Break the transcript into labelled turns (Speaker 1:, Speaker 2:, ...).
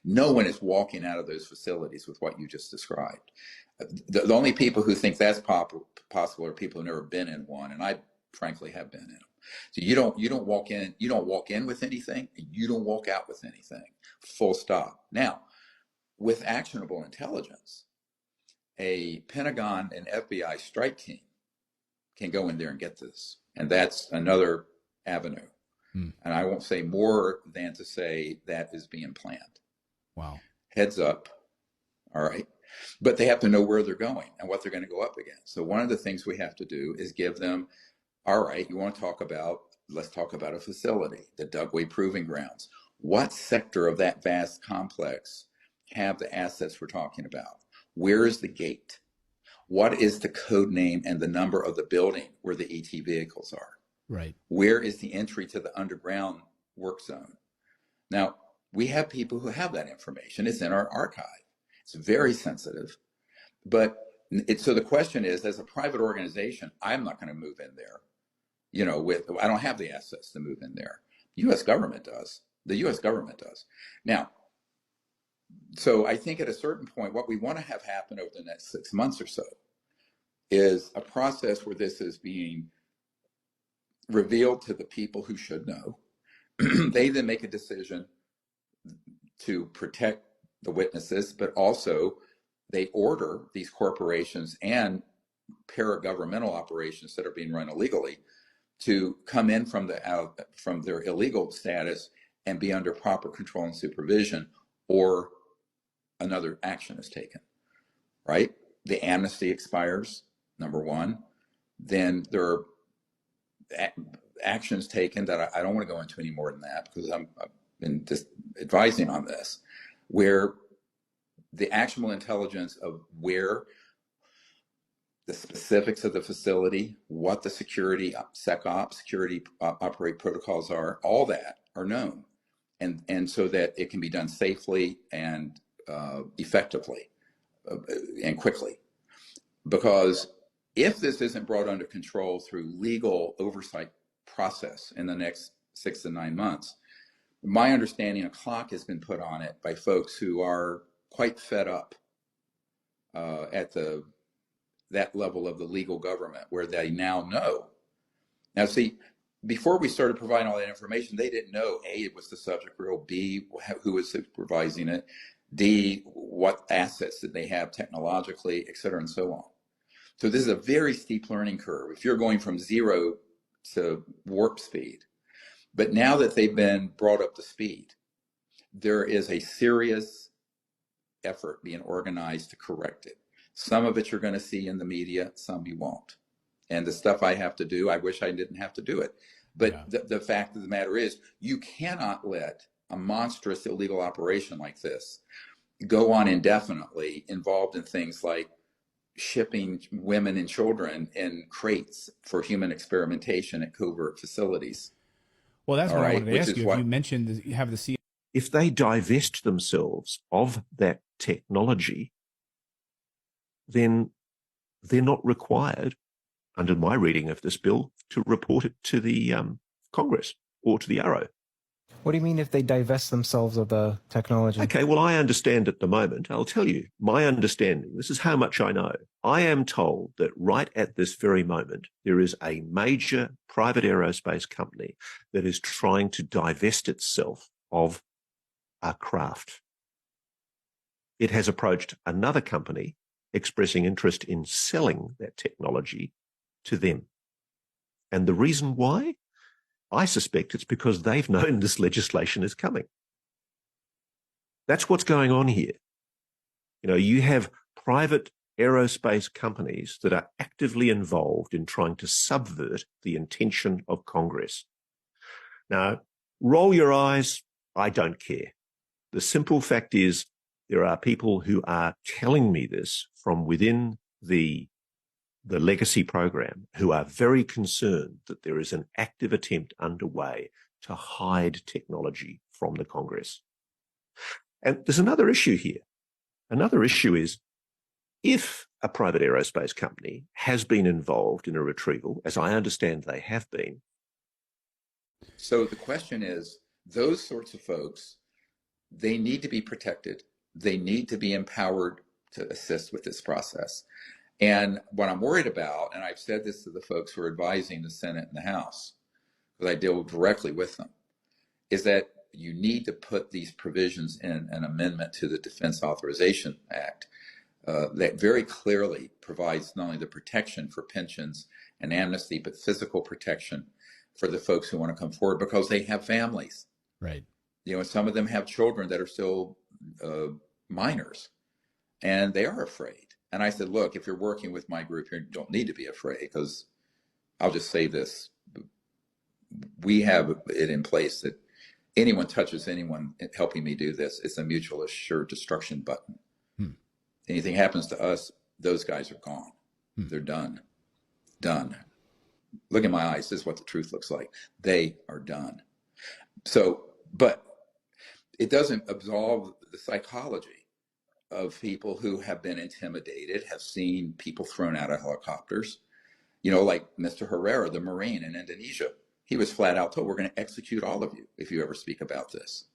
Speaker 1: No one is walking out of those facilities with what you just described. The only people who think that's possible are people who've never been in one, and I frankly have been in them. So you don't walk in with anything, and you don't walk out with anything. Full stop. Now, with actionable intelligence, a Pentagon and FBI strike team can go in there and get this, and that's another avenue. And I won't say more than to say that is being planned.
Speaker 2: Wow. Heads
Speaker 1: up. All right. But they have to know where they're going and what they're going to go up against. So one of the things we have to do is give them, all right, you want to talk about, let's talk about a facility, the Dugway Proving Grounds. What sector of that vast complex have the assets we're talking about? Where is the gate? What is the code name and the number of the building where the ET vehicles are?
Speaker 2: Right.
Speaker 1: Where is the entry to the underground work zone? Now, we have people who have that information. It's in our archive. It's very sensitive. But so the question is, as a private organization, I'm not going to move in there. I don't have the assets to move in there. The U.S. government does. The U.S. government does. Now, so I think at a certain point, what we want to have happen over the next 6 months or so is a process where this is being revealed to the people who should know. They then make a decision to protect the witnesses, but also they order these corporations and paragovernmental operations that are being run illegally to come in from their illegal status and be under proper control and supervision, or another action is taken, right? The amnesty expires, number one. Then there are actions taken that I don't want to go into any more than that, because I've been just advising on this, where the actionable intelligence of where the specifics of the facility, what the security operate protocols are, all that are known, and so that it can be done safely and effectively and quickly. Because if this isn't brought under control through legal oversight process in the next 6 to 9 months, my understanding, a clock has been put on it by folks who are quite fed up at that level of the legal government, where they now know. Now, see, before we started providing all that information, they didn't know, A, it was the subject role, B, who was supervising it, D, what assets did they have technologically, et cetera, and so on. So this is a very steep learning curve if you're going from 0 to warp speed. But now that they've been brought up to speed, there is a serious effort being organized to correct it. Some of it you're going to see in the media, some you won't. And the stuff I have to do, I wish I didn't have to do it. But the fact of the matter is, you cannot let a monstrous illegal operation like this go on indefinitely, involved in things like shipping women and children in crates for human experimentation at covert facilities.
Speaker 2: Well, that's what I wanted to ask you. If you mentioned that you have the CIA.
Speaker 3: If they divest themselves of that technology, then they're not required, under my reading of this bill, to report it to the Congress or to the Arrow.
Speaker 4: What do you mean if they divest themselves of the technology?
Speaker 3: Okay, well, I understand at the moment, I'll tell you, my understanding, this is how much I know. I am told that right at this very moment, there is a major private aerospace company that is trying to divest itself of a craft. It has approached another company expressing interest in selling that technology to them. And the reason why? I suspect it's because they've known this legislation is coming. That's what's going on here. You have private aerospace companies that are actively involved in trying to subvert the intention of Congress. Now, roll your eyes, I don't care. The simple fact is, there are people who are telling me this from within the legacy program, who are very concerned that there is an active attempt underway to hide technology from the Congress. And there's another issue here. Another issue is, if a private aerospace company has been involved in a retrieval, as I understand they have been.
Speaker 1: So the question is, those sorts of folks they need to be protected. They need to be empowered to assist with this process. And what I'm worried about, and I've said this to the folks who are advising the Senate and the House, because I deal directly with them, is that you need to put these provisions in an amendment to the Defense Authorization Act that very clearly provides not only the protection for pensions and amnesty, but physical protection for the folks who want to come forward because they have families.
Speaker 2: Right.
Speaker 1: You know, some of them have children that are still minors, and they are afraid. And I said, look, if you're working with my group, you don't need to be afraid, because I'll just say this. We have it in place that anyone touches anyone helping me do this, it's a mutual assured destruction button. Anything happens to us, those guys are gone. They're done. Done. Look in my eyes. This is what the truth looks like. They are done. So, but it doesn't absolve the psychology of people who have been intimidated, have seen people thrown out of helicopters. You know, like Mr. Herrera, the Marine in Indonesia. He was flat out told, we're going to execute all of you if you ever speak about this.